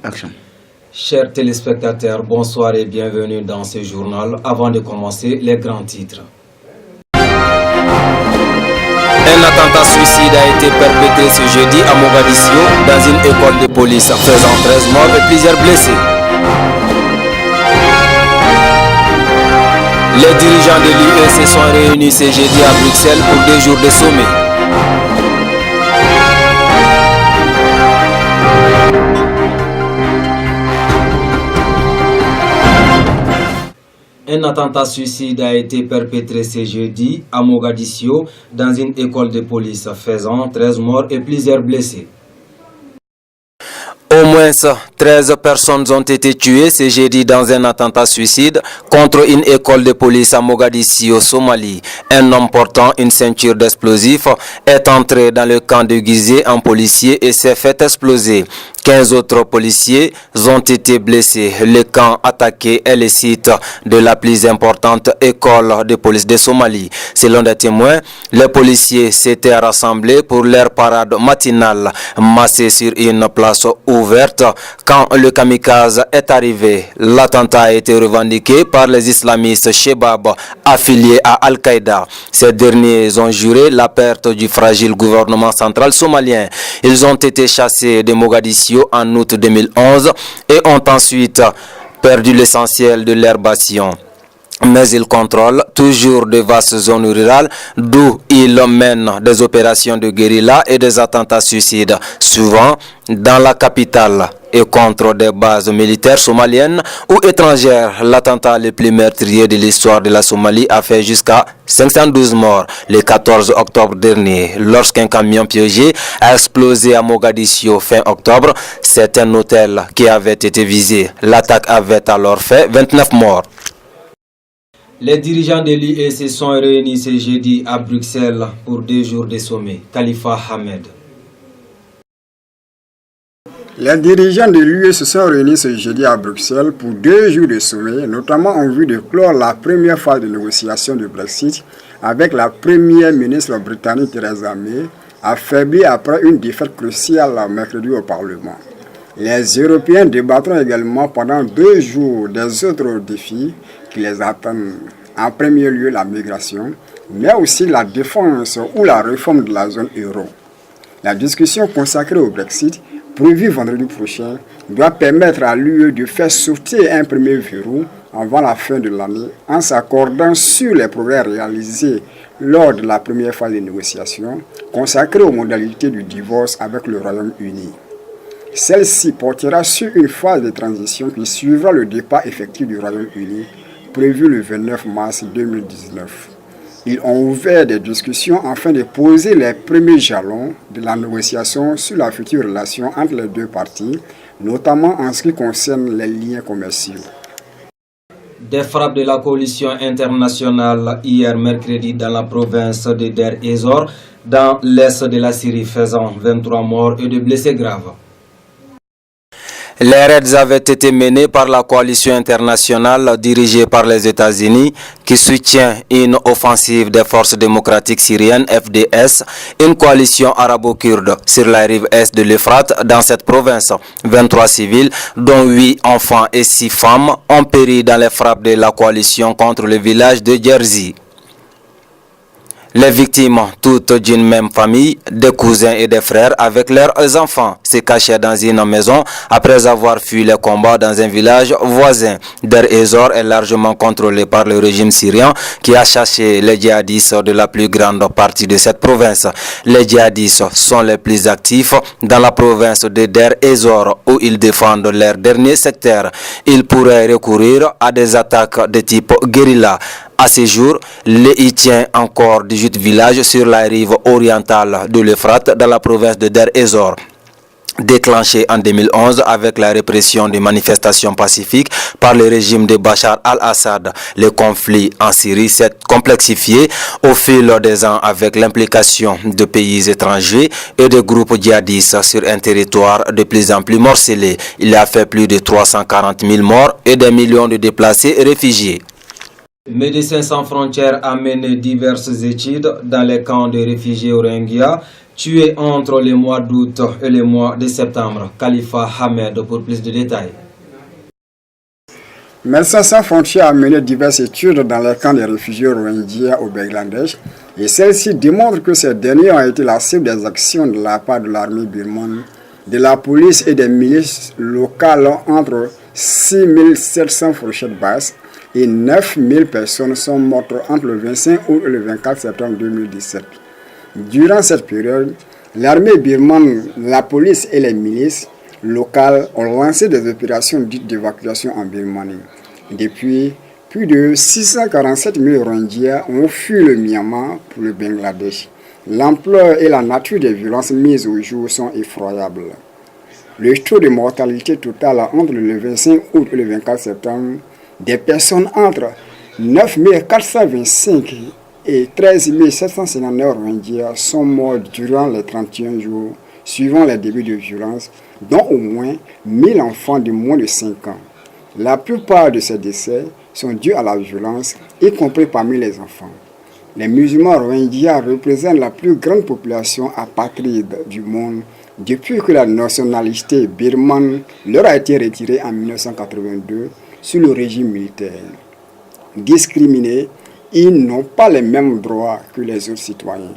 Action. Chers téléspectateurs, bonsoir et bienvenue dans ce journal. Avant de commencer, les grands titres. Un attentat suicide a été perpétré ce jeudi à Mogadiscio dans une école de police, faisant 13 morts et plusieurs blessés. Les dirigeants de l'UE se sont réunis ce jeudi à Bruxelles pour 2 jours de sommet. Un attentat suicide a été perpétré ce jeudi à Mogadiscio dans une école de police, faisant 13 morts et plusieurs blessés. Au moins 13 personnes ont été tuées ce jeudi dans un attentat suicide contre une école de police à Mogadiscio, Somalie. Un homme portant une ceinture d'explosifs est entré dans le camp déguisé en policier et s'est fait exploser. 15 autres policiers ont été blessés. Le camp attaqué est le site de la plus importante école de police de Somalie. Selon des témoins, les policiers s'étaient rassemblés pour leur parade matinale, massés sur une place ouverte quand le kamikaze est arrivé. L'attentat a été revendiqué par les islamistes Shebab affiliés à Al-Qaïda. Ces derniers ont juré la perte du fragile gouvernement central somalien. Ils ont été chassés de Mogadiscio en août 2011 et ont ensuite perdu l'essentiel de leur bastion. Mais ils contrôlent toujours de vastes zones rurales d'où ils mènent des opérations de guérilla et des attentats suicides, souvent dans la capitale et contre des bases militaires somaliennes ou étrangères. L'attentat le plus meurtrier de l'histoire de la Somalie a fait jusqu'à 512 morts le 14 octobre dernier, lorsqu'un camion piégé a explosé à Mogadiscio fin octobre. C'est un hôtel qui avait été visé. L'attaque avait alors fait 29 morts. Les dirigeants de l'UE se sont réunis ce jeudi à Bruxelles pour 2 jours de sommet. Khalifa Ahmed. Les dirigeants de l'UE se sont réunis ce jeudi à Bruxelles pour 2 jours de sommet, notamment en vue de clore la première phase de négociation du Brexit avec la première ministre britannique Theresa May, affaiblie après une défaite cruciale mercredi au Parlement. Les Européens débattront également pendant 2 jours des autres défis qui les attendent. En premier lieu, la migration, mais aussi la défense ou la réforme de la zone euro. La discussion consacrée au Brexit, prévue vendredi prochain, doit permettre à l'UE de faire sauter un premier verrou avant la fin de l'année en s'accordant sur les progrès réalisés lors de la première phase de négociation consacrée aux modalités du divorce avec le Royaume-Uni. Celle-ci portera sur une phase de transition qui suivra le départ effectif du Royaume-Uni, prévu le 29 mars 2019. Ils ont ouvert des discussions afin de poser les premiers jalons de la négociation sur la future relation entre les deux parties, notamment en ce qui concerne les liens commerciaux. Des frappes de la coalition internationale hier mercredi dans la province de Der Ezor, dans l'est de la Syrie, faisant 23 morts et 2 blessés graves. Les raids avaient été menés par la coalition internationale dirigée par les États-Unis qui soutient une offensive des forces démocratiques syriennes FDS, une coalition arabo-kurde sur la rive est de l'Euphrate dans cette province. 23 civils, dont 8 enfants et 6 femmes, ont péri dans les frappes de la coalition contre le village de Jerzy. Les victimes, toutes d'une même famille, des cousins et des frères avec leurs enfants, se cachaient dans une maison après avoir fui les combats dans un village voisin. Der Ezor est largement contrôlé par le régime syrien qui a chassé les djihadistes de la plus grande partie de cette province. Les djihadistes sont les plus actifs dans la province de Der Ezor où ils défendent leur dernier secteur. Ils pourraient recourir à des attaques de type guérilla. À ce jour, l'EI tient encore 18 villages sur la rive orientale de l'Euphrate dans la province de Der Ezor. Déclenché en 2011 avec la répression des manifestations pacifiques par le régime de Bachar al-Assad, le conflit en Syrie s'est complexifié au fil des ans avec l'implication de pays étrangers et de groupes djihadistes sur un territoire de plus en plus morcelé. Il a fait plus de 340 000 morts et des millions de déplacés et réfugiés. Médecins sans frontières a mené diverses études dans les camps de réfugiés Rohingyas tués entre les mois d'août et les mois de septembre. Khalifa Hamed pour plus de détails. Médecins sans frontières a mené diverses études dans les camps des réfugiés rohingyas au Bangladesh et celles-ci démontrent que ces derniers ont été la cible des actions de la part de l'armée birmane, de la police et des milices locales. Entre 6700 fourchettes basses et 9000 personnes sont mortes entre le 25 août et le 24 septembre 2017. Durant cette période, l'armée birmane, la police et les milices locales ont lancé des opérations dites d'évacuation en Birmanie. Depuis, plus de 647 000 Rohingyas ont fui le Myanmar pour le Bangladesh. L'ampleur et la nature des violences mises au jour sont effroyables. Le taux de mortalité totale entre le 25 août et le 24 septembre, des personnes entre 9 425 et 13 759 Rohingyas sont morts durant les 31 jours suivant les débuts de violence, dont au moins 1000 enfants de moins de 5 ans. La plupart de ces décès sont dus à la violence, y compris parmi les enfants. Les musulmans Rohingyas représentent la plus grande population apatride du monde depuis que la nationalité birmane leur a été retirée en 1982 sous le régime militaire. Discriminés, ils n'ont pas les mêmes droits que les autres citoyens.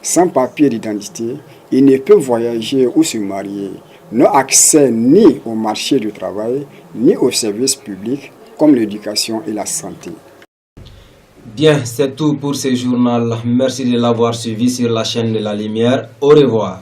Sans papier d'identité, ils ne peuvent voyager ou se marier, n'ont accès ni au marché du travail, ni aux services publics comme l'éducation et la santé. Bien, c'est tout pour ce journal. Merci de l'avoir suivi sur la chaîne de la Lumière. Au revoir.